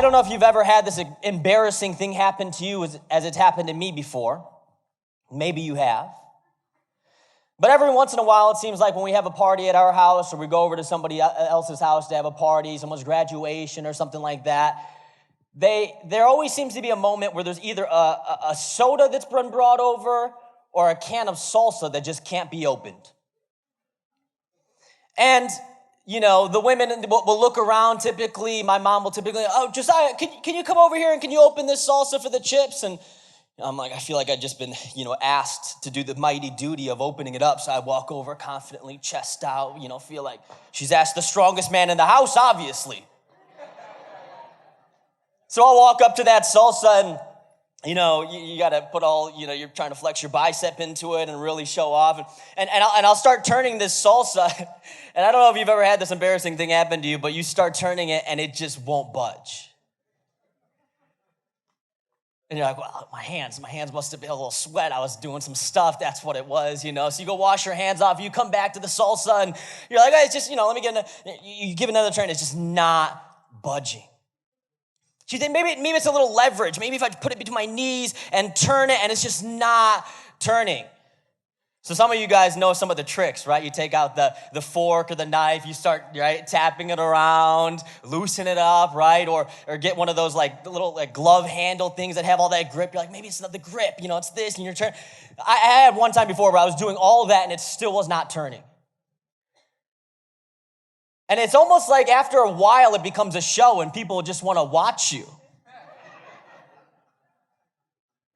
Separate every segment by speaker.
Speaker 1: don't know if you've ever had this embarrassing thing happen to you as it's happened to me before. Maybe you have. But every once in a while, it seems like when we have a party at our house or we go over to somebody else's house to have a party, someone's graduation or something like that, there always seems to be a moment where there's either a soda that's been brought over or a can of salsa that just can't be opened. And, you know, the women will look around typically. My mom will typically, oh, Josiah, can you come over here and can you open this salsa for the chips? And I'm like, I feel like I've just been, asked to do the mighty duty of opening it up. So I walk over confidently, chest out, feel like she's asked the strongest man in the house, obviously. So I'll walk up to that salsa and, you got to put all, you're trying to flex your bicep into it and really show off. And I'll start turning this salsa. And I don't know if you've ever had this embarrassing thing happen to you, but you start turning it and it just won't budge. And you're like, well, my hands must have been a little sweat. I was doing some stuff. That's what it was, So you go wash your hands off. You come back to the salsa and you're like, oh, it's just, let me you give another turn. It's just not budging. So you think maybe it's a little leverage. Maybe if I put it between my knees and turn it and it's just not turning. So some of you guys know some of the tricks, right? You take out the fork or the knife, you start, right, tapping it around, loosen it up, right? Or get one of those little glove handle things that have all that grip. You're like, maybe it's not the grip, it's this, and you're turning. I had one time before where I was doing all of that and it still was not turning. And it's almost like after a while it becomes a show and people just want to watch you.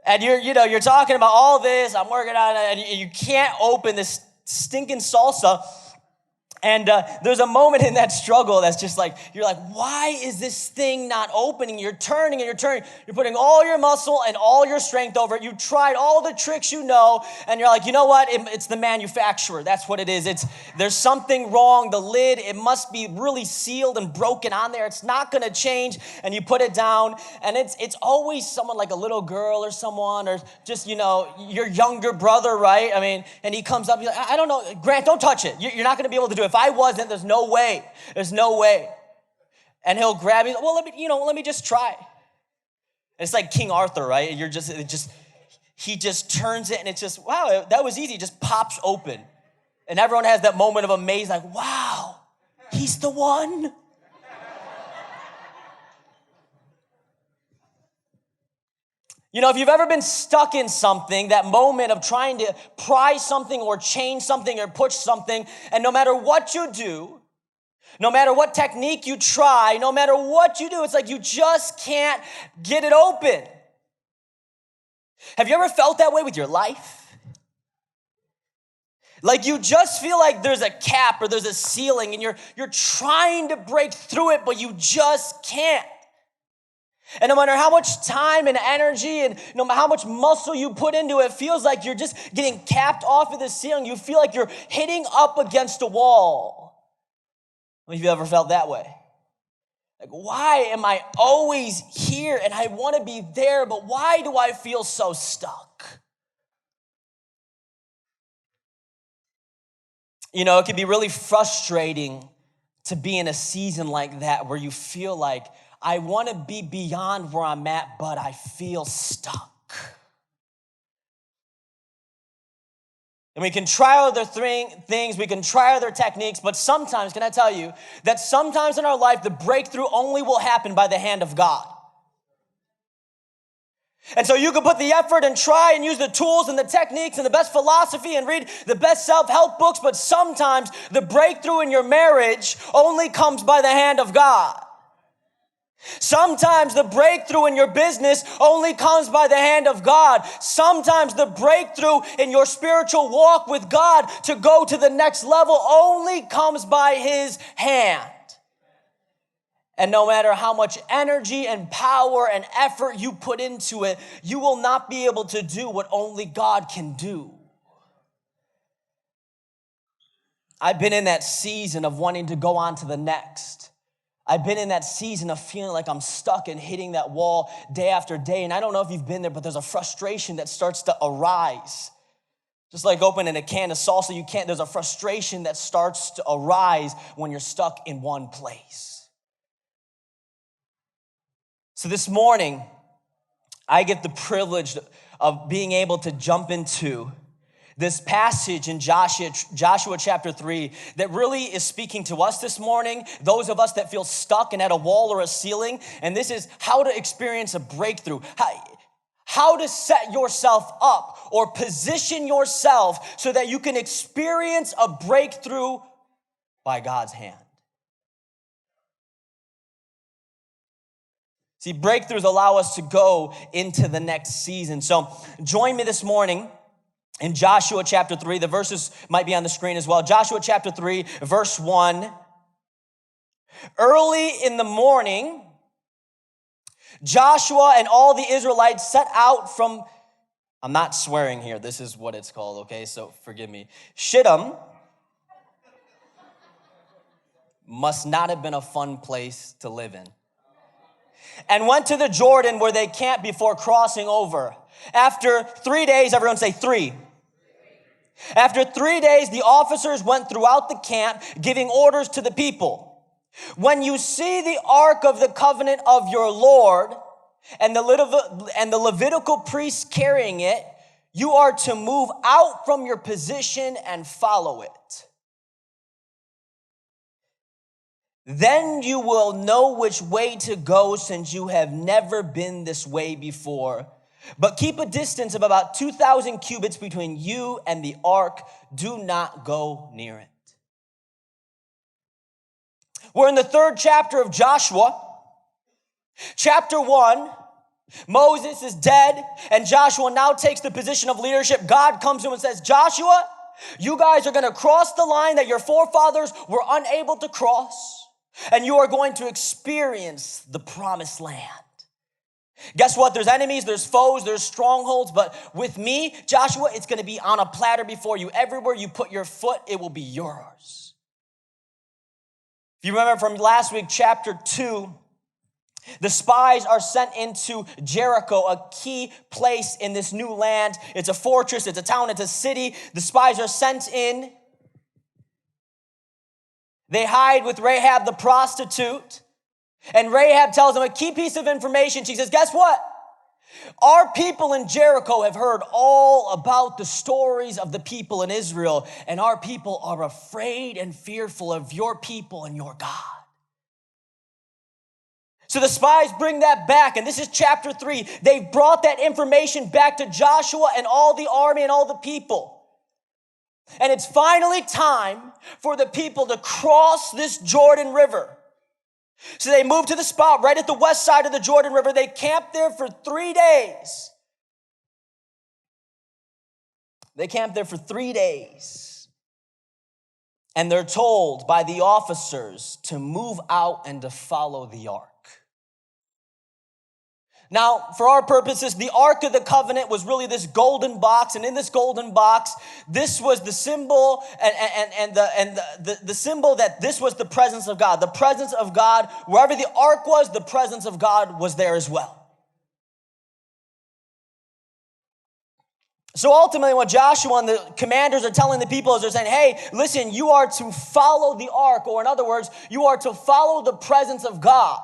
Speaker 1: And you're talking about all this, I'm working on it, and you can't open this stinking salsa. And there's a moment in that struggle that's just like, you're like, why is this thing not opening? You're turning and you're turning. You're putting all your muscle and all your strength over it. You've tried all the tricks and you're like, you know what? It's the manufacturer. That's what it is. There's something wrong. The lid, it must be really sealed and broken on there. It's not going to change. And you put it down, and it's always someone like a little girl or someone, or just, your younger brother, right? I mean, and he comes up, he's like, I don't know, Grant, don't touch it. You're not going to be able to do it. If I wasn't, there's no way. There's no way. And he'll grab me. Well, let me just try. And it's like King Arthur, right? He just turns it, and it's just, wow, that was easy. It just pops open. And everyone has that moment of amaze, like, wow, he's the one. If you've ever been stuck in something, that moment of trying to pry something or change something or push something, and no matter what you do, no matter what technique you try, no matter what you do, it's like you just can't get it open. Have you ever felt that way with your life? Like you just feel like there's a cap or there's a ceiling and you're trying to break through it, but you just can't. And no matter how much time and energy and no matter how much muscle you put into it, it feels like you're just getting capped off of the ceiling. You feel like you're hitting up against a wall. Have you ever felt that way? Like, why am I always here and I want to be there, but why do I feel so stuck? It can be really frustrating to be in a season like that where you feel like, I want to be beyond where I'm at, but I feel stuck. And we can try other things, we can try other techniques, but sometimes, can I tell you, that sometimes in our life, the breakthrough only will happen by the hand of God. And so you can put the effort and try and use the tools and the techniques and the best philosophy and read the best self-help books, but sometimes the breakthrough in your marriage only comes by the hand of God. Sometimes the breakthrough in your business only comes by the hand of God. Sometimes the breakthrough in your spiritual walk with God to go to the next level only comes by His hand. And no matter how much energy and power and effort you put into it, you will not be able to do what only God can do. I've been in that season of wanting to go on to the next. I've been in that season of feeling like I'm stuck and hitting that wall day after day. And I don't know if you've been there, but there's a frustration that starts to arise. Just like opening a can of salsa, there's a frustration that starts to arise when you're stuck in one place. So this morning, I get the privilege of being able to jump into this passage in Joshua chapter 3 that really is speaking to us this morning, those of us that feel stuck and at a wall or a ceiling. And this is how to experience a breakthrough, how to set yourself up or position yourself so that you can experience a breakthrough by God's hand. See, breakthroughs allow us to go into the next season. So join me this morning in Joshua chapter 3. The verses might be on the screen as well. Joshua chapter 3, verse 1. Early in the morning, Joshua and all the Israelites set out from, I'm not swearing here, this is what it's called, okay, so forgive me. Shittim must not have been a fun place to live in. And went to the Jordan where they camped before crossing over. After 3 days, everyone say 3. After 3 days, the officers went throughout the camp, giving orders to the people. When you see the ark of the covenant of your Lord and the Levitical priests carrying it, you are to move out from your position and follow it. Then you will know which way to go, since you have never been this way before. But keep a distance of about 2,000 cubits between you and the ark. Do not go near it. We're in the 3rd chapter of Joshua. Chapter 1, Moses is dead, and Joshua now takes the position of leadership. God comes to him and says, Joshua, you guys are going to cross the line that your forefathers were unable to cross. And you are going to experience the promised land. Guess what? There's enemies, there's foes, there's strongholds. But with me, Joshua, it's going to be on a platter before you. Everywhere you put your foot, it will be yours. If you remember from last week, chapter 2, the spies are sent into Jericho, a key place in this new land. It's a fortress, it's a town, it's a city. The spies are sent in. They hide with Rahab the prostitute. And Rahab tells them a key piece of information. She says, guess what? Our people in Jericho have heard all about the stories of the people in Israel, and our people are afraid and fearful of your people and your God. So the spies bring that back, and this is chapter 3. They've brought that information back to Joshua and all the army and all the people. And it's finally time for the people to cross this Jordan River. So they move to the spot right at the west side of the Jordan River. They camp there for 3 days. They camp there for 3 days. And they're told by the officers to move out and to follow the ark. Now, for our purposes, the Ark of the Covenant was really this golden box, and in this golden box, this was the symbol and the symbol that this was the presence of God. The presence of God, wherever the Ark was, the presence of God was there as well. So ultimately, what Joshua and the commanders are telling the people is they're saying, hey, listen, you are to follow the Ark, or in other words, you are to follow the presence of God.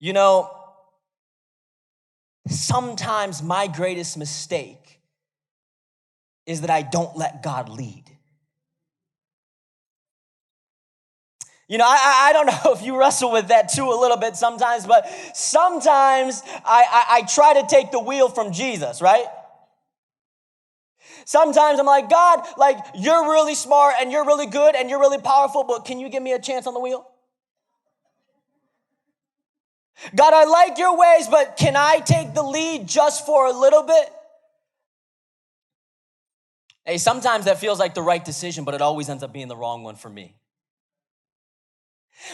Speaker 1: You know, sometimes my greatest mistake is that I don't let God lead. You know, I don't know if you wrestle with that too a little bit sometimes, but sometimes I try to take the wheel from Jesus, right? Sometimes I'm like, God, like, you're really smart and you're really good and you're really powerful, but can you give me a chance on the wheel? God, I like your ways, but can I take the lead just for a little bit? Hey, sometimes that feels like the right decision, but it always ends up being the wrong one for me.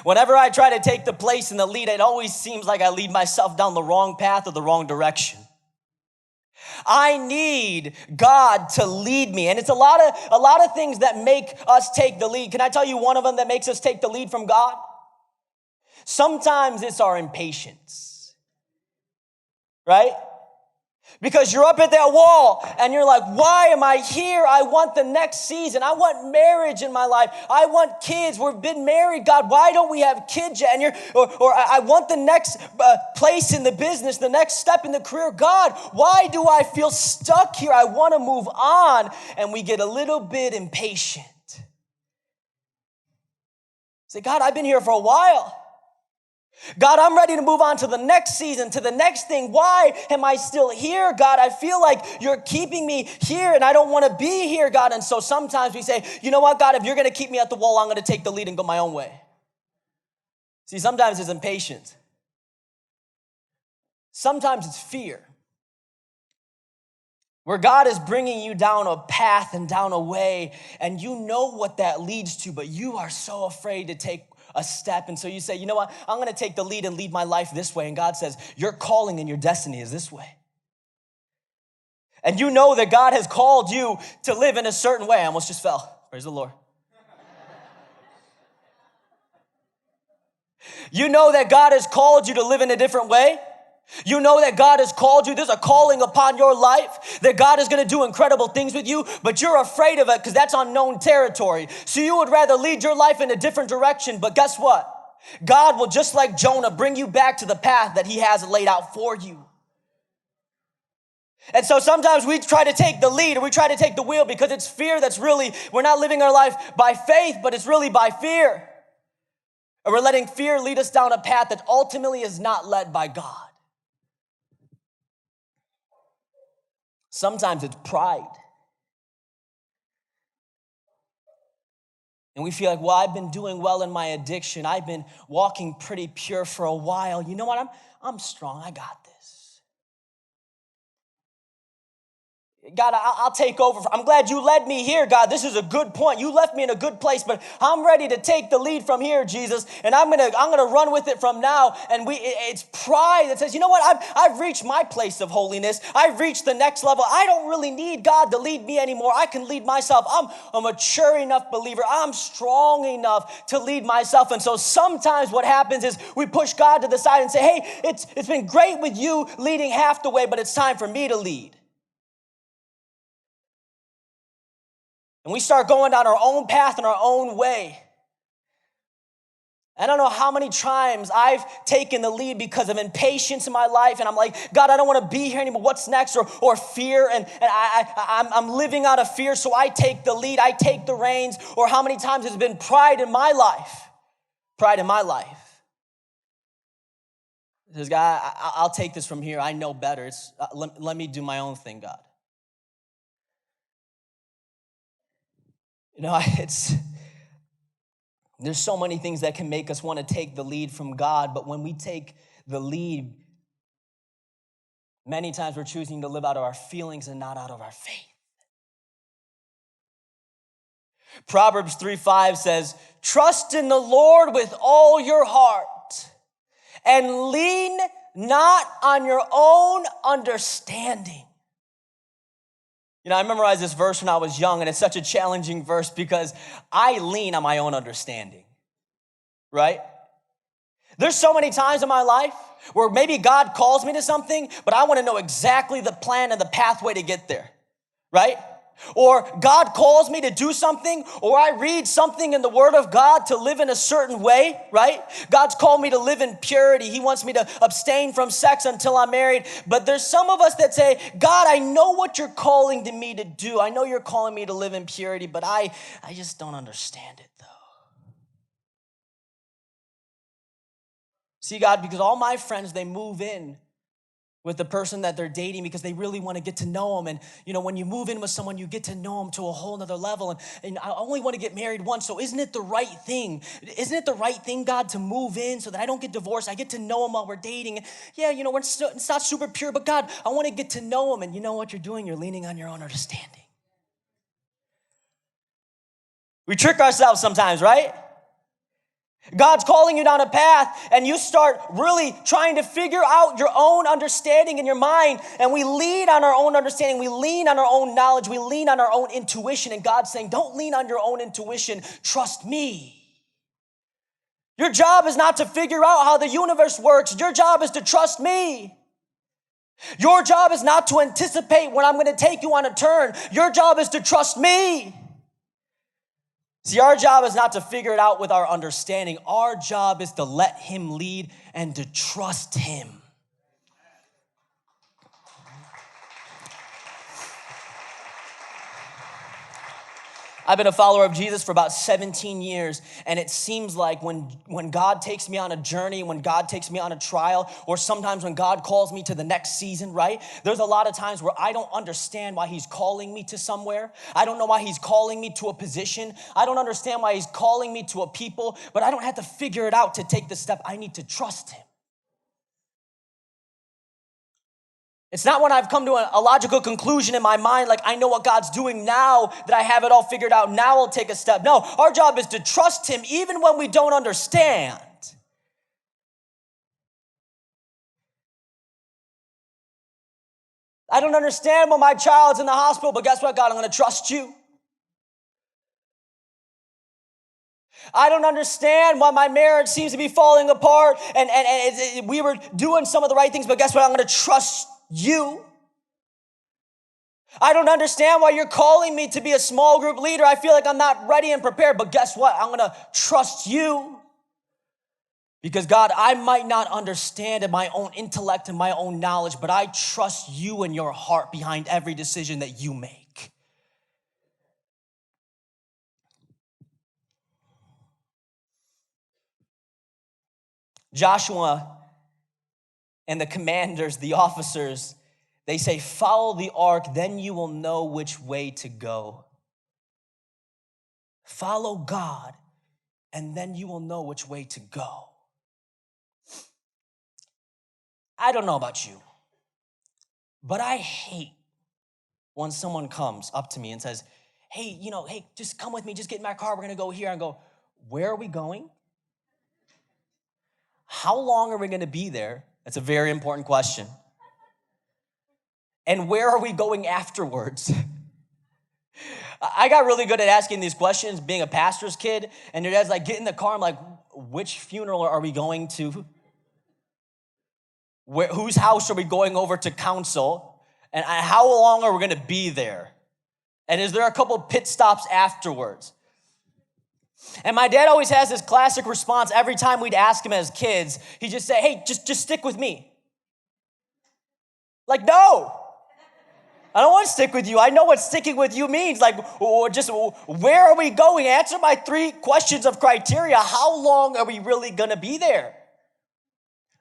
Speaker 1: Whenever I try to take the place in the lead, it always seems like I lead myself down the wrong path or the wrong direction. I need God to lead me. And it's a lot of things that make us take the lead. Can I tell you one of them that makes us take the lead from God? Sometimes it's our impatience, right? Because you're up at that wall and you're like, why am I here? I want the next season. I want marriage in my life. I want kids. We've been married, God. Why don't we have kids yet? And I want the next place in the business, the next step in the career. God, why do I feel stuck here? I want to move on. And we get a little bit impatient. Say, God, I've been here for a while. God, I'm ready to move on to the next season, to the next thing. Why am I still here, God? I feel like you're keeping me here and I don't want to be here, God. And so sometimes we say, you know what, God, if you're going to keep me at the wall, I'm going to take the lead and go my own way. See, sometimes it's impatience. Sometimes it's fear. Where God is bringing you down a path and down a way, and you know what that leads to, but you are so afraid to take a step. And so you say, you know what? I'm going to take the lead and lead my life this way. And God says, your calling and your destiny is this way. And you know that God has called you to live in a certain way. I almost just fell. Praise the Lord. You know that God has called you to live in a different way. You know that God has called you. There's a calling upon your life that God is going to do incredible things with you, but you're afraid of it because that's unknown territory. So you would rather lead your life in a different direction. But guess what? God will, just like Jonah, bring you back to the path that he has laid out for you. And so sometimes we try to take the lead or we try to take the wheel because it's fear that's really, we're not living our life by faith, but it's really by fear. Or we're letting fear lead us down a path that ultimately is not led by God. Sometimes it's pride. And we feel like, well, I've been doing well in my addiction. I've been walking pretty pure for a while. You know what? I'm strong. I got this. God, I'll take over. I'm glad you led me here, God. This is a good point. You left me in a good place, but I'm ready to take the lead from here, Jesus, and I'm gonna run with it from now. And it's pride that says, you know what? I've reached my place of holiness. I've reached the next level. I don't really need God to lead me anymore. I can lead myself. I'm a mature enough believer. I'm strong enough to lead myself. And so sometimes what happens is we push God to the side and say, hey, it's been great with you leading half the way, but it's time for me to lead. And we start going down our own path and our own way. I don't know how many times I've taken the lead because of impatience in my life. And I'm like, God, I don't want to be here anymore. What's next? Or fear. And I'm living out of fear. So I take the lead. I take the reins. Or how many times it's been pride in my life. Pride in my life. This guy, I'll take this from here. I know better. Let me do my own thing, God. You know, there's so many things that can make us want to take the lead from God, but when we take the lead, many times we're choosing to live out of our feelings and not out of our faith. Proverbs 3:5 says, trust in the Lord with all your heart and lean not on your own understanding. You know, I memorized this verse when I was young, and it's such a challenging verse because I lean on my own understanding, right? There's so many times in my life where maybe God calls me to something, but I want to know exactly the plan and the pathway to get there, right? Or God calls me to do something, or I read something in the Word of God to live in a certain way, right? God's called me to live in purity. He wants me to abstain from sex until I'm married. But there's some of us that say, God, I know what you're calling to me to do. I know you're calling me to live in purity, but I just don't understand it, though. See, God, because all my friends, they move in with the person that they're dating because they really want to get to know them. And, you know, when you move in with someone, you get to know them to a whole nother level. And I only want to get married once, so isn't it the right thing? Isn't it the right thing, God, to move in so that I don't get divorced? I get to know them while we're dating. Yeah, you know, it's not super pure, but God, I want to get to know them. And you know what you're doing? You're leaning on your own understanding. We trick ourselves sometimes, right? God's calling you down a path and you start really trying to figure out your own understanding in your mind, and we lean on our own understanding. We lean on our own knowledge. We lean on our own intuition, and God's saying, don't lean on your own intuition. Trust me. Your job is not to figure out how the universe works. Your job is to trust me. Your job is not to anticipate when I'm going to take you on a turn. Your job is to trust me. See, our job is not to figure it out with our understanding. Our job is to let him lead and to trust him. I've been a follower of Jesus for about 17 years, and it seems like when God takes me on a journey, when God takes me on a trial, or sometimes when God calls me to the next season, right? There's a lot of times where I don't understand why he's calling me to somewhere. I don't know why he's calling me to a position. I don't understand why he's calling me to a people, but I don't have to figure it out to take the step. I need to trust him. It's not when I've come to a logical conclusion in my mind, like I know what God's doing now, that I have it all figured out. Now I'll take a step. No, our job is to trust him even when we don't understand. I don't understand when my child's in the hospital, but guess what, God? I'm going to trust you. I don't understand why my marriage seems to be falling apart and we were doing some of the right things, but guess what? I'm going to trust you. I don't understand why you're calling me to be a small group leader. I feel like I'm not ready and prepared, but guess what? I'm going to trust you. Because God, I might not understand in my own intellect and my own knowledge, but I trust you and your heart behind every decision that you make. Joshua and the commanders, the officers, they say, follow the ark, then you will know which way to go. Follow God, and then you will know which way to go. I don't know about you, but I hate when someone comes up to me and says, hey, just come with me, just get in my car, we're gonna go here. And go, where are we going? How long are we gonna be there? That's a very important question. And where are we going afterwards? I got really good at asking these questions being a pastor's kid, and your dad's like, get in the car. I'm like, which funeral are we going to? Whose house are we going over to counsel? And how long are we gonna be there? And is there a couple pit stops afterwards? And my dad always has this classic response every time we'd ask him as kids. He'd just say, hey, just stick with me. Like, no. I don't want to stick with you. I know what sticking with you means. Like, just where are we going? Answer my 3 questions of criteria. How long are we really going to be there?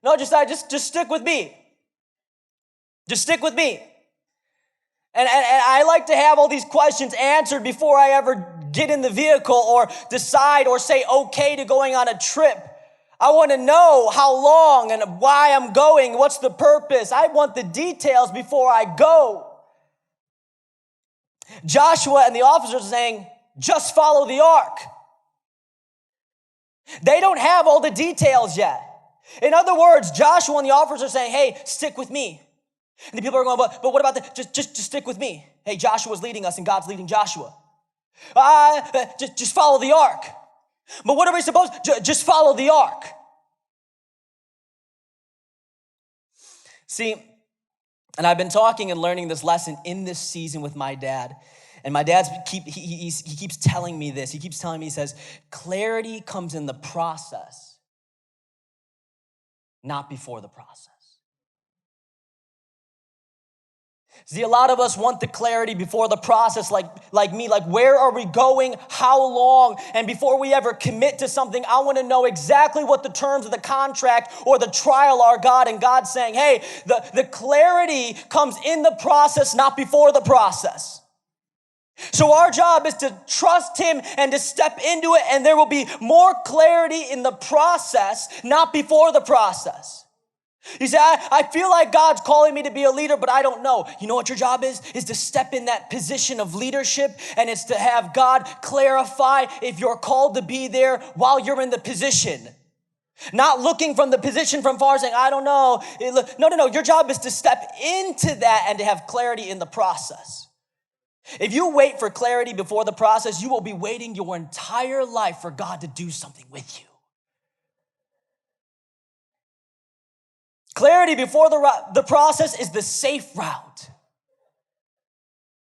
Speaker 1: No, just stick with me. Just stick with me. And I like to have all these questions answered before I ever get in the vehicle or decide or say okay to going on a trip. I want to know how long and why I'm going. What's the purpose? I want the details before I go. Joshua and the officers are saying, just follow the ark. They don't have all the details yet. In other words, Joshua and the officers are saying, hey, stick with me. And the people are going, but what about that? Just stick with me. Hey, Joshua's leading us and God's leading Joshua. Just follow the ark. But what are we supposed to? Just follow the ark. See, and I've been talking and learning this lesson in this season with my dad. And my dad's he keeps telling me this. He keeps telling me, he says, clarity comes in the process, not before the process. See, a lot of us want the clarity before the process, like me, like where are we going, how long? And before we ever commit to something, I want to know exactly what the terms of the contract or the trial are, God. And God's saying, hey, the clarity comes in the process, not before the process. So our job is to trust him and to step into it, and there will be more clarity in the process, not before the process. You say, I feel like God's calling me to be a leader, but I don't know. You know what your job is? Is to step in that position of leadership, and it's to have God clarify if you're called to be there while you're in the position. Not looking from the position from far saying, I don't know. No. Your job is to step into that and to have clarity in the process. If you wait for clarity before the process, you will be waiting your entire life for God to do something with you. Clarity before the process is the safe route.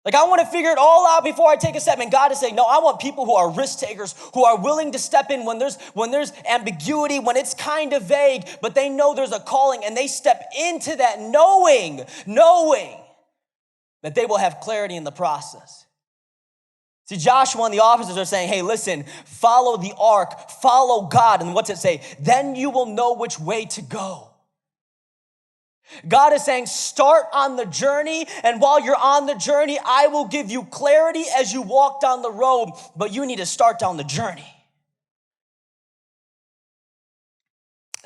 Speaker 1: Like, I want to figure it all out before I take a step. And God is saying, no, I want people who are risk takers, who are willing to step in when there's ambiguity, when it's kind of vague, but they know there's a calling, and they step into that knowing that they will have clarity in the process. See, Joshua and the officers are saying, hey, listen, follow the ark, follow God. And what's it say? Then you will know which way to go. God is saying, start on the journey, and while you're on the journey, I will give you clarity as you walk down the road, but you need to start down the journey.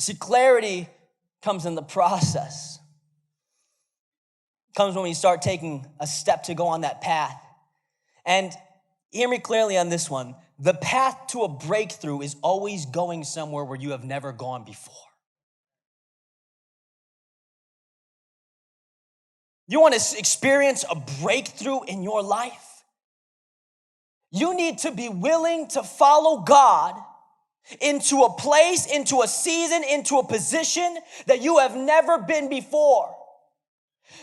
Speaker 1: See, clarity comes in the process. It comes when we start taking a step to go on that path. And hear me clearly on this one. The path to a breakthrough is always going somewhere where you have never gone before. You want to experience a breakthrough in your life? You need to be willing to follow God into a place, into a season, into a position that you have never been before.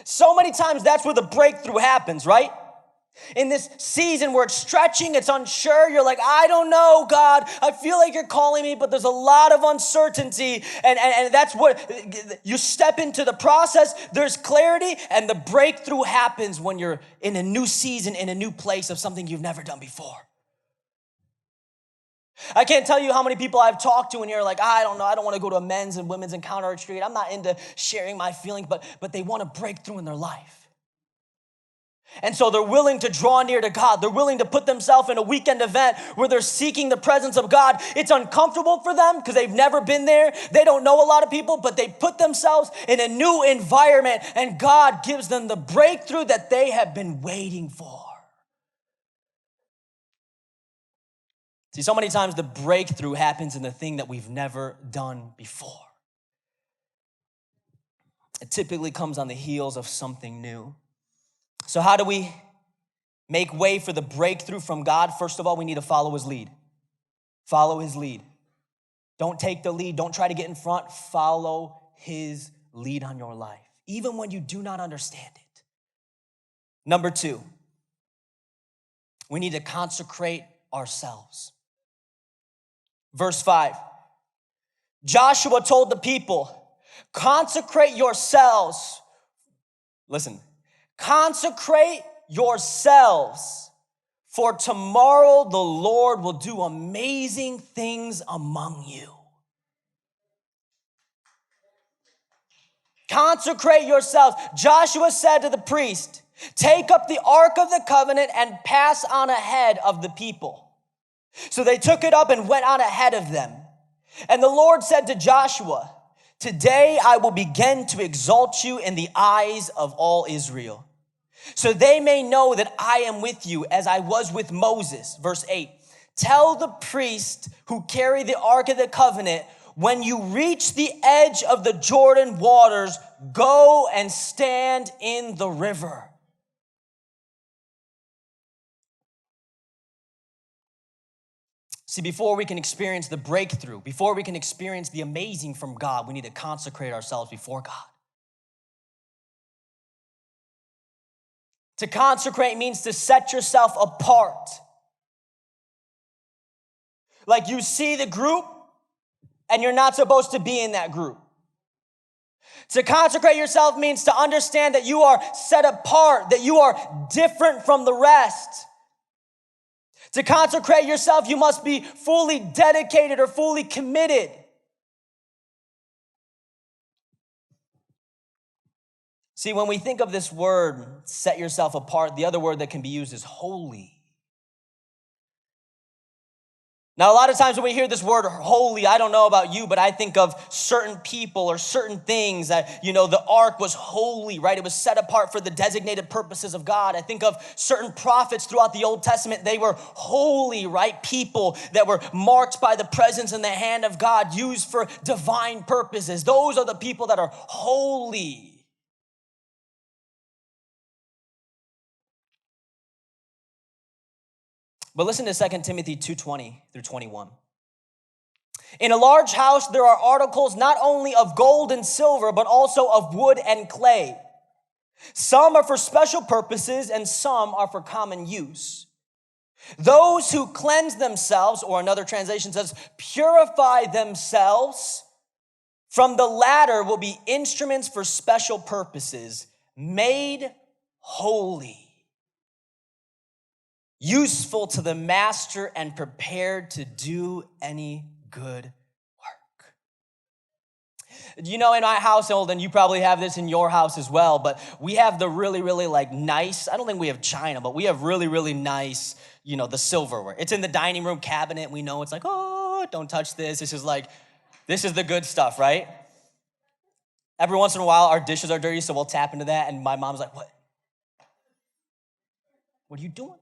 Speaker 1: So many times that's where the breakthrough happens, right? In this season where it's stretching, it's unsure, you're like, I don't know, God. I feel like you're calling me, but there's a lot of uncertainty. And that's what, you step into the process, there's clarity, and the breakthrough happens when you're in a new season, in a new place of something you've never done before. I can't tell you how many people I've talked to and you're like, I don't know, I don't want to go to a men's and women's encounter retreat. I'm not into sharing my feelings, but they want to break through in their life. And so they're willing to draw near to God. They're willing to put themselves in a weekend event where they're seeking the presence of God. It's uncomfortable for them because they've never been there. They don't know a lot of people, but they put themselves in a new environment, and God gives them the breakthrough that they have been waiting for. See, so many times the breakthrough happens in the thing that we've never done before. It typically comes on the heels of something new. So how do we make way for the breakthrough from God? First of all, we need to follow his lead. Follow his lead. Don't take the lead. Don't try to get in front. Follow his lead on your life, even when you do not understand it. Number 2, we need to consecrate ourselves. Verse 5, Joshua told the people, consecrate yourselves. Listen. Consecrate yourselves, for tomorrow the Lord will do amazing things among you. Consecrate yourselves. Joshua said to the priest, take up the ark of the covenant and pass on ahead of the people. So they took it up and went on ahead of them. And the Lord said to Joshua, today I will begin to exalt you in the eyes of all Israel, so they may know that I am with you as I was with Moses. Verse 8, tell the priest who carry the ark of the covenant, when you reach the edge of the Jordan waters, go and stand in the river. See, before we can experience the breakthrough, before we can experience the amazing from God, we need to consecrate ourselves before God. To consecrate means to set yourself apart. Like you see the group and you're not supposed to be in that group. To consecrate yourself means to understand that you are set apart, that you are different from the rest. To consecrate yourself, you must be fully dedicated or fully committed. See, when we think of this word, set yourself apart, the other word that can be used is holy. Now, a lot of times when we hear this word holy, I don't know about you, but I think of certain people or certain things that, the ark was holy, right? It was set apart for the designated purposes of God. I think of certain prophets throughout the Old Testament. They were holy, right? People that were marked by the presence and the hand of God, used for divine purposes. Those are the people that are holy. But listen to 2 Timothy 2:20 through 21. In a large house, there are articles not only of gold and silver, but also of wood and clay. Some are for special purposes and some are for common use. Those who cleanse themselves, or another translation says, purify themselves from the latter will be instruments for special purposes, made holy, useful to the master and prepared to do any good work. You know, in my household, and you probably have this in your house as well, but we have the really, really like nice, I don't think we have china, but we have really, really nice, you know, the silverware. It's in the dining room cabinet. We know it's like, oh, don't touch this. This is the good stuff, right? Every once in a while, our dishes are dirty, so we'll tap into that, and my mom's like, what? What are you doing?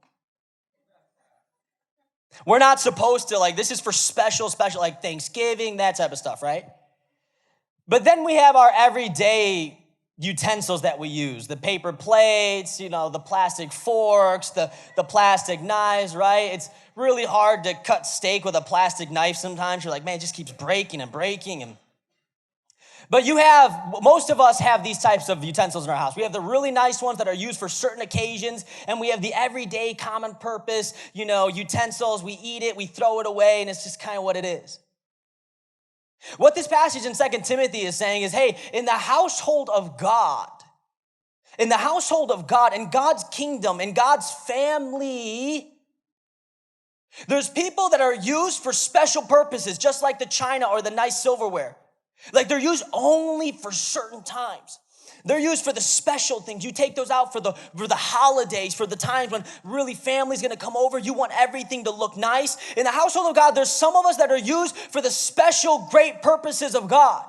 Speaker 1: We're not supposed to, like, this is for special, like Thanksgiving, that type of stuff, right? But then we have our everyday utensils that we use, the paper plates, you know, the plastic forks, the plastic knives, right? It's really hard to cut steak with a plastic knife sometimes. You're like, man, it just keeps breaking and breaking. But most of us have these types of utensils in our house. We have the really nice ones that are used for certain occasions, and we have the everyday common purpose, you know, utensils. We eat it, we throw it away, and it's just kind of what it is. What this passage in 2 Timothy is saying is, hey, in the household of God, in God's kingdom, in God's family, there's people that are used for special purposes, just like the china or the nice silverware. Like they're used only for certain times. They're used for the special things. You take those out for the holidays, for the times when really family's gonna come over. You want everything to look nice. In the household of God, there's some of us that are used for the special great purposes of God.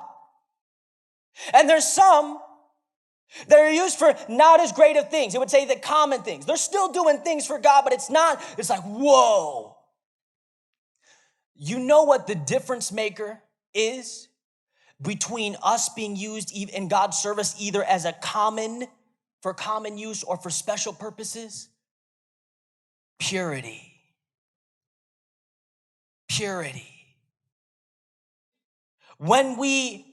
Speaker 1: And there's some that are used for not as great of things. It would say the common things. They're still doing things for God, but it's like, whoa. You know what the difference maker is between us being used in God's service either as for common use or for special purposes? Purity. When we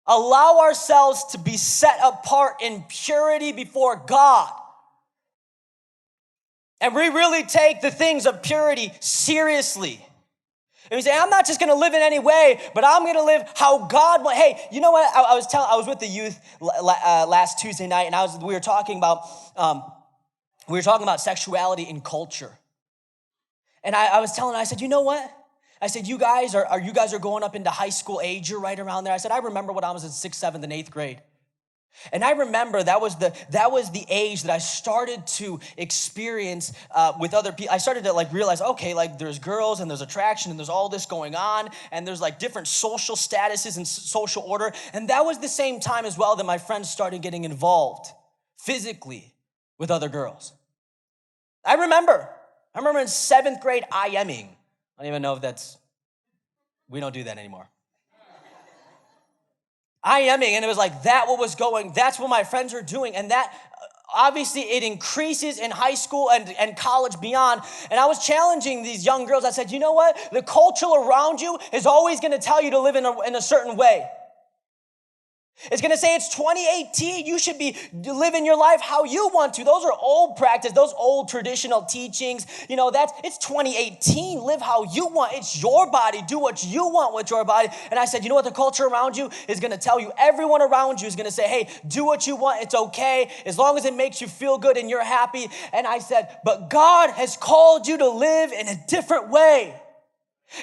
Speaker 1: allow ourselves to be set apart in purity before God, and we really take the things of purity seriously, and we say, I'm not just gonna live in any way, but I'm gonna live how God wants. Hey, you know what? I was with the youth last Tuesday night, and we were talking about sexuality in culture. And I was telling them, I said, you know what? I said, you guys are going up into high school age. You're right around there. I said, I remember when I was in 6th, 7th, and 8th grade. And I remember that was the age that I started to experience with other people. I started to like realize, okay, like there's girls and there's attraction and there's all this going on and there's like different social statuses and social order. And that was the same time as well that my friends started getting involved physically with other girls. I remember in 7th grade IMing. I don't even know if we don't do that anymore. IMing, and it was like that's what my friends are doing, and that obviously it increases in high school and college beyond. And I was challenging these young girls. I said, you know what? The culture around you is always gonna tell you to live in a certain way. It's gonna say it's 2018, you should be living your life how you want to. Those are old practice, those old traditional teachings. You know, it's 2018, live how you want. It's your body, do what you want with your body. And I said, you know what the culture around you is gonna tell you? Everyone around you is gonna say, hey, do what you want, it's okay, as long as it makes you feel good and you're happy. And I said, but God has called you to live in a different way.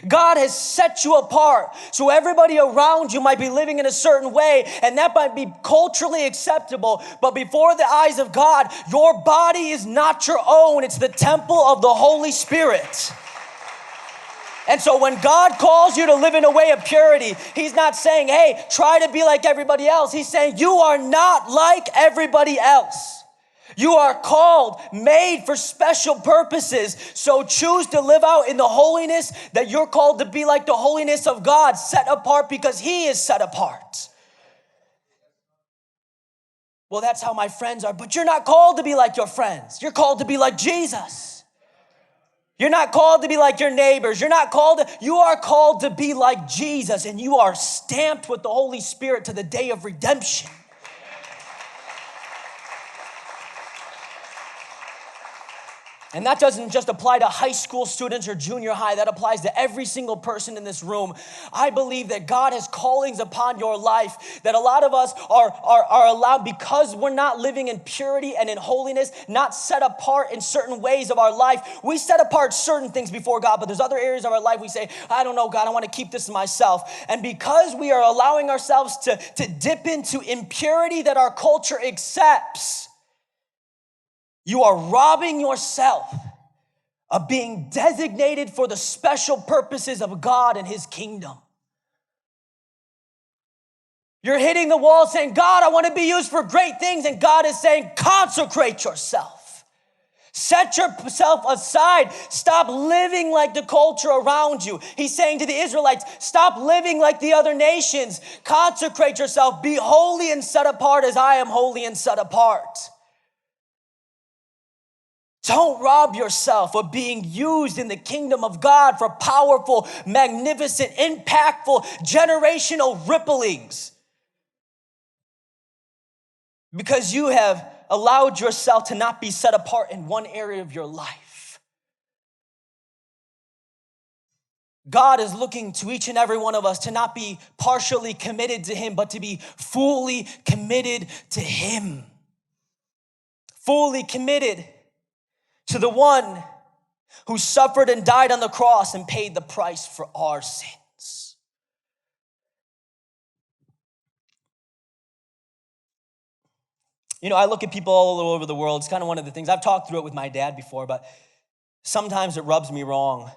Speaker 1: God has set you apart, so everybody around you might be living in a certain way, and that might be culturally acceptable, but before the eyes of God, your body is not your own. It's the temple of the Holy Spirit. And so when God calls you to live in a way of purity, he's not saying, hey, try to be like everybody else. He's saying, you are not like everybody else. You are called, made for special purposes. So choose to live out in the holiness that you're called to be, like the holiness of God, set apart because he is set apart. Well, that's how my friends are, but you're not called to be like your friends. You're called to be like Jesus. You're not called to be like your neighbors. You are called to be like Jesus, and you are stamped with the Holy Spirit to the day of redemption. And that doesn't just apply to high school students or junior high. That applies to every single person in this room. I believe that God has callings upon your life that a lot of us are allowed, because we're not living in purity and in holiness, not set apart in certain ways of our life. We set apart certain things before God, but there's other areas of our life we say, I don't know, God, I want to keep this to myself. And because we are allowing ourselves to dip into impurity that our culture accepts, you are robbing yourself of being designated for the special purposes of God and his kingdom. You're hitting the wall saying, God, I want to be used for great things. And God is saying, consecrate yourself. Set yourself aside. Stop living like the culture around you. He's saying to the Israelites, stop living like the other nations. Consecrate yourself. Be holy and set apart as I am holy and set apart. Don't rob yourself of being used in the kingdom of God for powerful, magnificent, impactful, generational ripplings, because you have allowed yourself to not be set apart in one area of your life. God is looking to each and every one of us to not be partially committed to him, but to be fully committed to him. Fully committed to the one who suffered and died on the cross and paid the price for our sins. You know, I look at people all over the world. It's kind of one of the things, I've talked through it with my dad before, but sometimes it rubs me wrong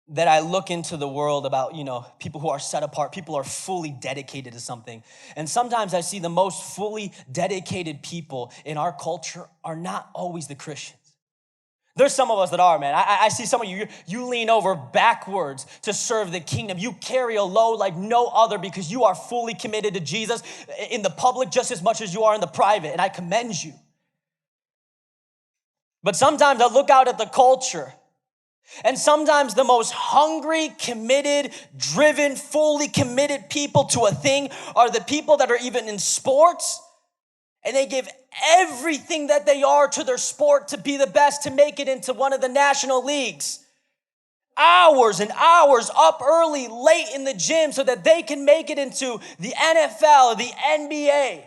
Speaker 1: that I look into the world about, people who are set apart, people who are fully dedicated to something. And sometimes I see the most fully dedicated people in our culture are not always the Christians. There's some of us that are, man. I see some of you, you lean over backwards to serve the kingdom. You carry a load like no other because you are fully committed to Jesus in the public just as much as you are in the private, and I commend you. But sometimes I look out at the culture, and sometimes the most hungry, committed, driven, fully committed people to a thing are the people that are even in sports, and they give everything that they are to their sport to be the best, to make it into one of the national leagues. Hours and hours up early, late in the gym so that they can make it into the NFL or the NBA.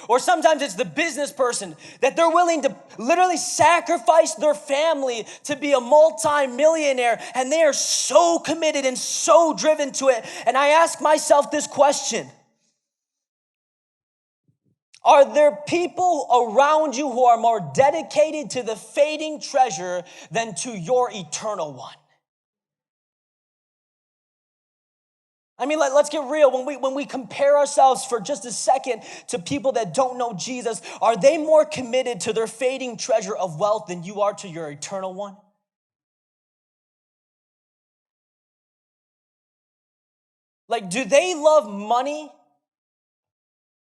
Speaker 1: Or sometimes it's the business person that they're willing to literally sacrifice their family to be a multi-millionaire, and they are so committed and so driven to it. And I ask myself this question: are there people around you who are more dedicated to the fading treasure than to your eternal one? I mean, let's get real. When we compare ourselves for just a second to people that don't know Jesus, are they more committed to their fading treasure of wealth than you are to your eternal one? Like, do they love money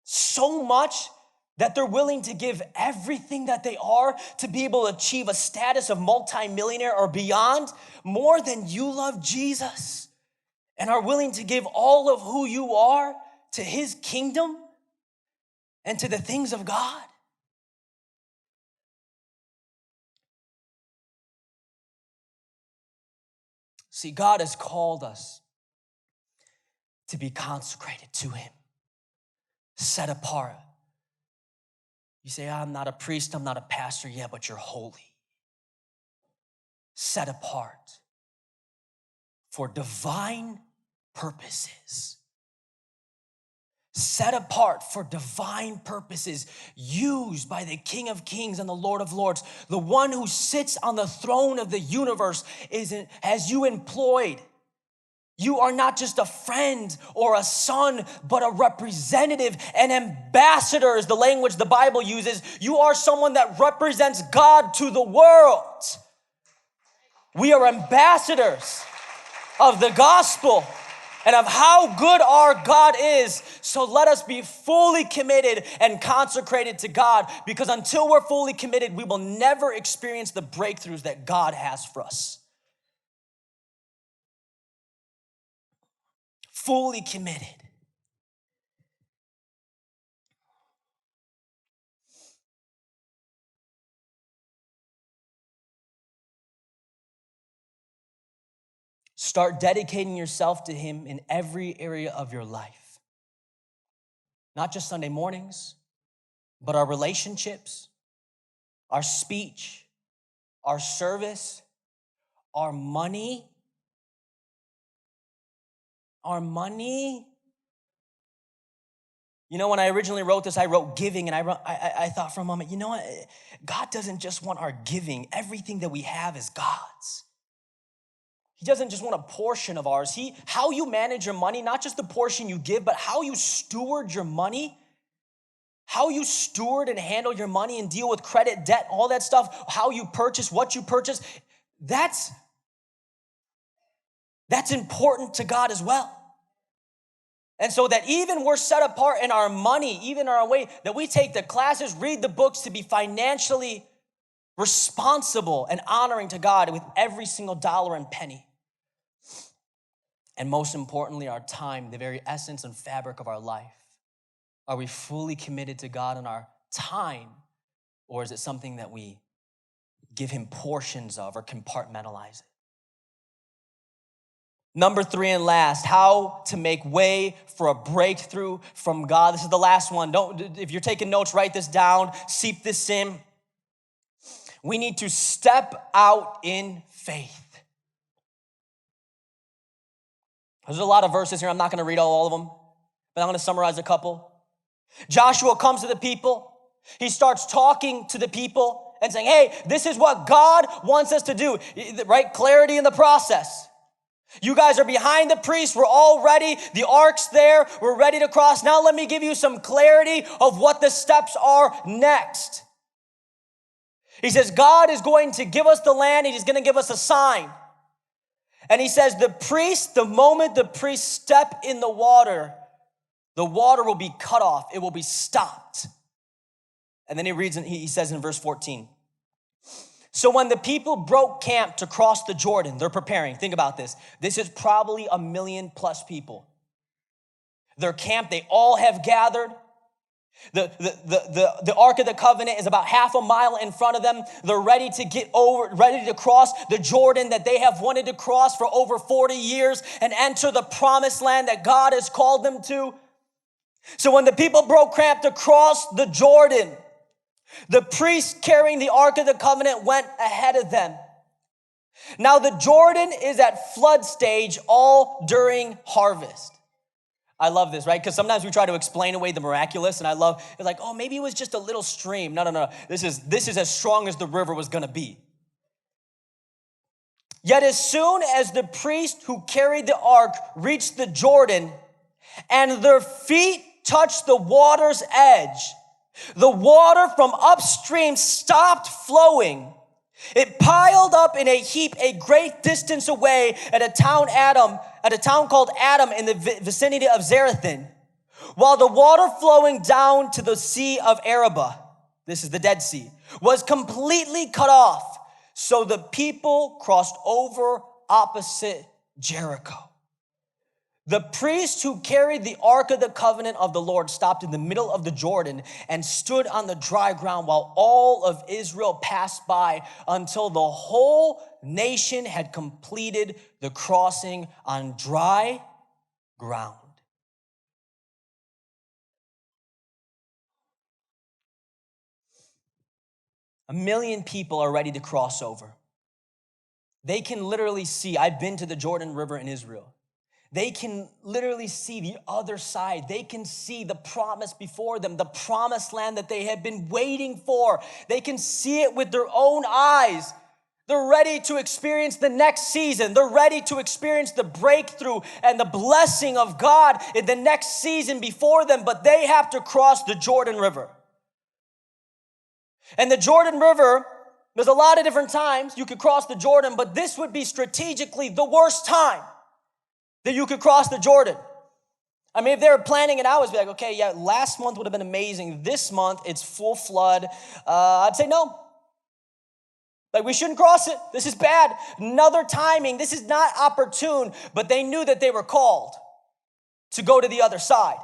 Speaker 1: so much that they're willing to give everything that they are to be able to achieve a status of multimillionaire or beyond more than you love Jesus and are willing to give all of who you are to his kingdom and to the things of God? See, God has called us to be consecrated to him, set apart. You say, I'm not a priest, I'm not a pastor. Yeah, but you're holy. Set apart for divine purposes. Set apart for divine purposes, used by the King of Kings and the Lord of Lords. The one who sits on the throne of the universe has you employed. You are not just a friend or a son, but a representative, an ambassador is the language the Bible uses. You are someone that represents God to the world. We are ambassadors of the gospel. and of how good our God is. So let us be fully committed and consecrated to God, because until we're fully committed, we will never experience the breakthroughs that God has for us. Fully committed. Start dedicating yourself to Him in every area of your life. Not just Sunday mornings, but our relationships, our speech, our service, our money. Our money. You know, when I originally wrote this, I wrote giving, and I thought for a moment, you know what? God doesn't just want our giving. Everything that we have is God's. He doesn't just want a portion of ours. How you manage your money, not just the portion you give, but how you steward your money, how you steward and handle your money and deal with credit, debt, all that stuff, how you purchase, what you purchase, that's important to God as well. And so that even we're set apart in our money, even in our way, that we take the classes, read the books to be financially responsible and honoring to God with every single dollar and penny. And most importantly, our time, the very essence and fabric of our life. Are we fully committed to God in our time, or is it something that we give Him portions of or compartmentalize it? Number 3 and last, how to make way for a breakthrough from God. This is the last one. If you're taking notes, write this down, seep this in. We need to step out in faith. There's a lot of verses here. I'm not going to read all of them, but I'm going to summarize a couple. Joshua comes to the people. He starts talking to the people and saying, hey, this is what God wants us to do, right? Clarity in the process. You guys are behind the priest. We're all ready. The ark's there. We're ready to cross. Now let me give you some clarity of what the steps are next. He says, God is going to give us the land, and He's going to give us a sign. And He says, the moment the priests step in the water will be cut off. It will be stopped. And then he says in verse 14, so when the people broke camp to cross the Jordan, they're preparing. Think about this. This is probably 1 million plus people. They're camped. They all have gathered. The Ark of the Covenant is about half a mile in front of them. They're ready to get over, ready to cross the Jordan that they have wanted to cross for over 40 years and enter the promised land that God has called them to. So when the people broke camp to cross the Jordan, the priest carrying the Ark of the Covenant went ahead of them. Now the Jordan is at flood stage all during harvest. I love this, right? Because sometimes we try to explain away the miraculous, and it's like, oh, maybe it was just a little stream. No. This is as strong as the river was going to be. Yet as soon as the priest who carried the ark reached the Jordan and their feet touched the water's edge, the water from upstream stopped flowing. It piled up in a heap a great distance away at a town called Adam in the vicinity of Zarethan, while the water flowing down to the Sea of Arabah, this is the Dead Sea, was completely cut off. So the people crossed over opposite Jericho. The priest who carried the Ark of the Covenant of the Lord stopped in the middle of the Jordan and stood on the dry ground while all of Israel passed by until the whole nation had completed the crossing on dry ground. A million people are ready to cross over. They can literally see, I've been to the Jordan River in Israel. They can literally see the other side. They can see the promise before them, the promised land that they have been waiting for. They can see it with their own eyes. They're ready to experience the next season. They're ready to experience the breakthrough and the blessing of God in the next season before them, but they have to cross the Jordan River. And the Jordan River, there's a lot of different times you could cross the Jordan, but this would be strategically the worst time. that you could cross the Jordan. I mean, if they were planning it out, it would be like, okay, yeah, last month would have been amazing. This month, it's full flood. I'd say no. Like, we shouldn't cross it. This is bad. Another timing. This is not opportune. But they knew that they were called to go to the other side.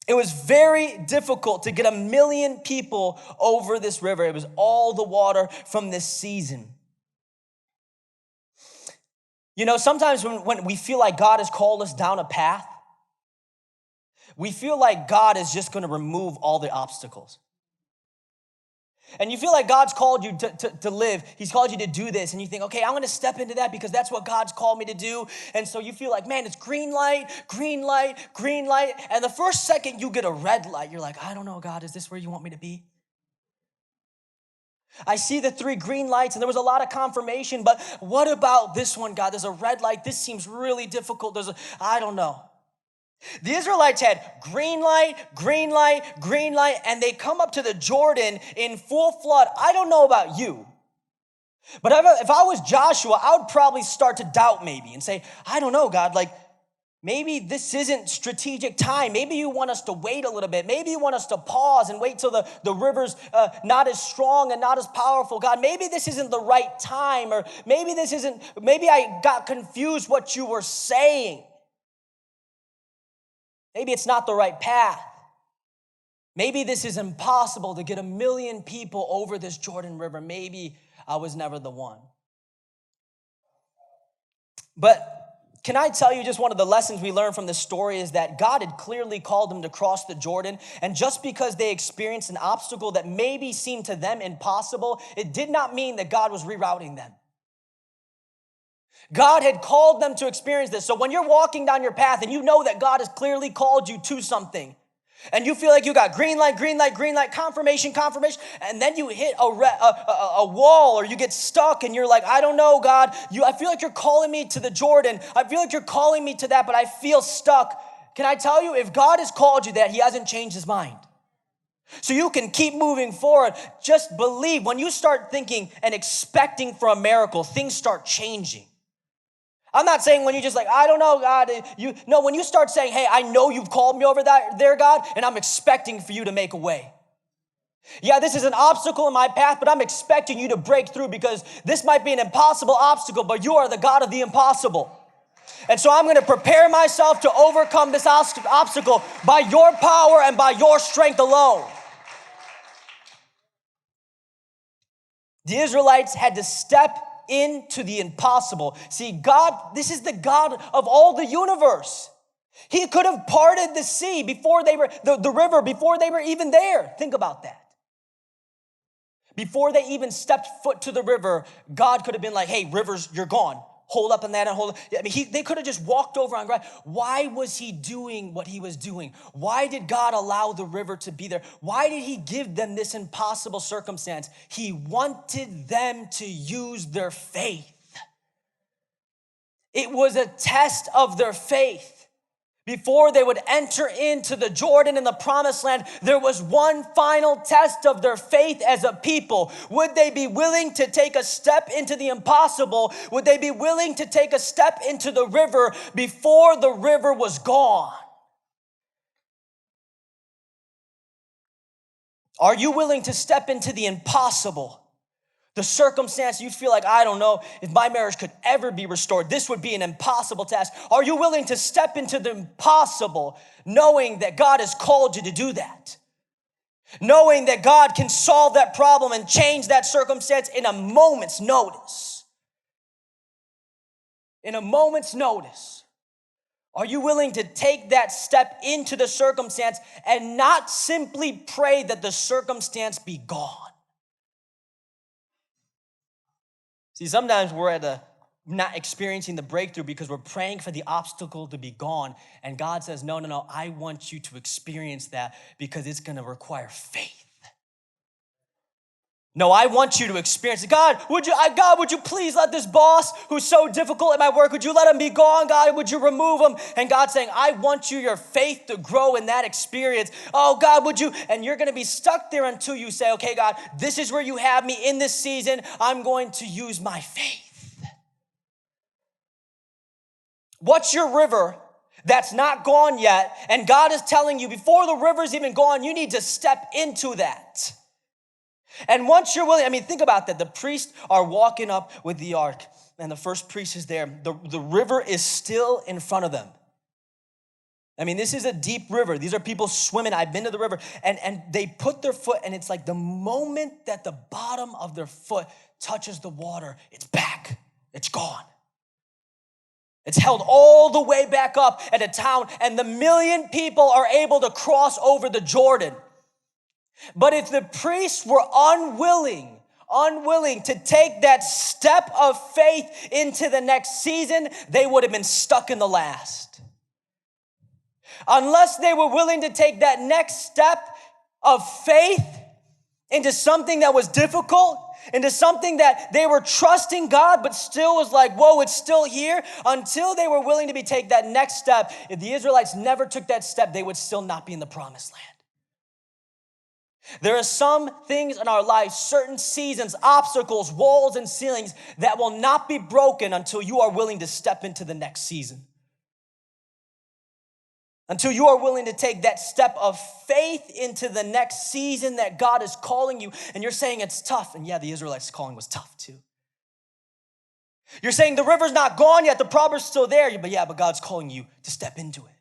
Speaker 1: It was very difficult to get 1 million people over this river. It was all the water from this season. You know, sometimes when we feel like God has called us down a path, we feel like God is just going to remove all the obstacles. And you feel like God's called you to live. He's called you to do this. And you think, okay, I'm going to step into that because that's what God's called me to do. And so you feel like, man, it's green light, green light, green light. And the first second you get a red light, you're like, I don't know, God, is this where you want me to be? I see the 3 green lights and there was a lot of confirmation, but what about this one, God? There's a red light. This seems really difficult. I don't know. The Israelites had green light, green light, green light, and they come up to the Jordan in full flood. I don't know about you, but if I was Joshua, I would probably start to doubt maybe and say, I don't know, God, like, maybe this isn't strategic time. Maybe you want us to wait a little bit. Maybe you want us to pause and wait till the river's not as strong and not as powerful. God, maybe this isn't the right time, or maybe I got confused what you were saying. Maybe it's not the right path. Maybe this is impossible to get 1 million people over this Jordan River. Maybe I was never the one. But can I tell you, just one of the lessons we learned from this story is that God had clearly called them to cross the Jordan. And just because they experienced an obstacle that maybe seemed to them impossible, it did not mean that God was rerouting them. God had called them to experience this. So when you're walking down your path and you know that God has clearly called you to something, and you feel like you got green light, green light, green light, confirmation, confirmation, and then you hit a wall, or you get stuck and you're like, I don't know, God. I feel like you're calling me to the Jordan. I feel like you're calling me to that, but I feel stuck. Can I tell you, if God has called you that, he hasn't changed his mind. So you can keep moving forward. Just believe. When you start thinking and expecting for a miracle, things start changing. I'm not saying when you just like, I don't know, God. No, when you start saying, hey, I know you've called me over there, God, and I'm expecting for you to make a way. Yeah, this is an obstacle in my path, but I'm expecting you to break through, because this might be an impossible obstacle, but you are the God of the impossible. And so I'm going to prepare myself to overcome this obstacle by your power and by your strength alone. The Israelites had to step into the impossible. See, God, this is the God of all the universe. He could have parted the sea before they were, the river, before they were even there. Think about that. Before they even stepped foot to the river, God could have been like, hey, rivers, you're gone. Hold up on that and hold up. I mean, they could have just walked over on ground. Why was he doing what he was doing? Why did God allow the river to be there? Why did he give them this impossible circumstance? He wanted them to use their faith. It was a test of their faith. Before they would enter into the Jordan and the promised land, there was one final test of their faith as a people. Would they be willing to take a step into the impossible? Would they be willing to take a step into the river before the river was gone? Are you willing to step into the impossible? The circumstance you feel like, I don't know if my marriage could ever be restored. This would be an impossible task. Are you willing to step into the impossible, knowing that God has called you to do that? Knowing that God can solve that problem and change that circumstance in a moment's notice. In a moment's notice. Are you willing to take that step into the circumstance and not simply pray that the circumstance be gone? See, sometimes we're not experiencing the breakthrough because we're praying for the obstacle to be gone. And God says, no, I want you to experience that because it's going to require faith. No, I want you to experience it. God, would you please let this boss who's so difficult at my work, would you let him be gone, God? Would you remove him? And God's saying, I want your faith to grow in that experience. Oh, God, would you? And you're going to be stuck there until you say, okay, God, this is where you have me in this season. I'm going to use my faith. What's your river that's not gone yet? And God is telling you before the river's even gone, you need to step into that. And once you're willing, think about that. The priests are walking up with the ark, and the first priest is there. The river is still in front of them. This is a deep river. These are people swimming. I've been to the river. And they put their foot, and it's like the moment that the bottom of their foot touches the water, it's back. It's gone. It's held all the way back up at a town, and the million people are able to cross over the Jordan. But if the priests were unwilling to take that step of faith into the next season, they would have been stuck in the last. Unless they were willing to take that next step of faith into something that was difficult, into something that they were trusting God, but still was like, whoa, it's still here. Until they were willing to take that next step, if the Israelites never took that step, they would still not be in the promised land. There are some things in our life, certain seasons, obstacles, walls, and ceilings that will not be broken until you are willing to step into the next season. Until you are willing to take that step of faith into the next season that God is calling you. And you're saying it's tough. And yeah, the Israelites' calling was tough too. You're saying the river's not gone yet, the prover's still there. But God's calling you to step into it.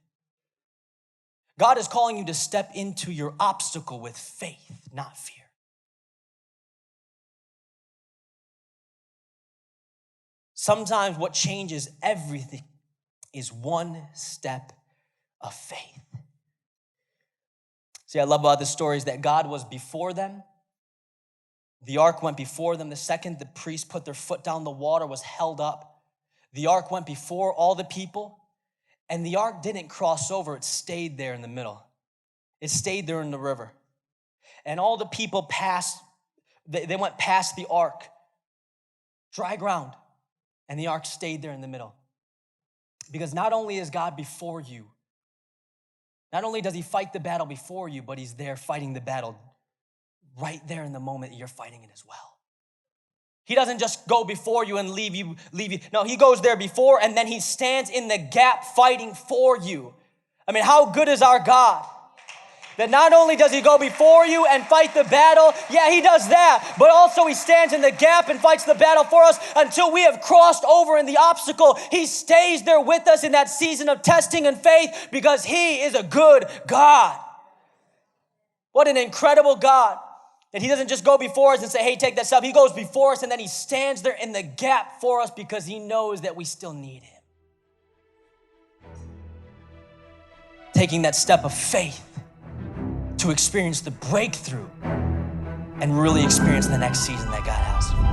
Speaker 1: God is calling you to step into your obstacle with faith, not fear. Sometimes what changes everything is one step of faith. See, I love about this story is that God was before them. The ark went before them. The second the priests put their foot down, the water was held up. The ark went before all the people. And the ark didn't cross over. It stayed there in the middle. It stayed there in the river. And all the people passed, they went past the ark, dry ground. And the ark stayed there in the middle. Because not only is God before you, not only does he fight the battle before you, but he's there fighting the battle right there in the moment that you're fighting it as well. He doesn't just go before you and leave you. No, he goes there before and then he stands in the gap fighting for you. How good is our God? That not only does he go before you and fight the battle, yeah, he does that, but also he stands in the gap and fights the battle for us until we have crossed over in the obstacle. He stays there with us in that season of testing and faith because he is a good God. What an incredible God. And he doesn't just go before us and say, hey, take that step. He goes before us and then he stands there in the gap for us because he knows that we still need him. Taking that step of faith to experience the breakthrough and really experience the next season that God has.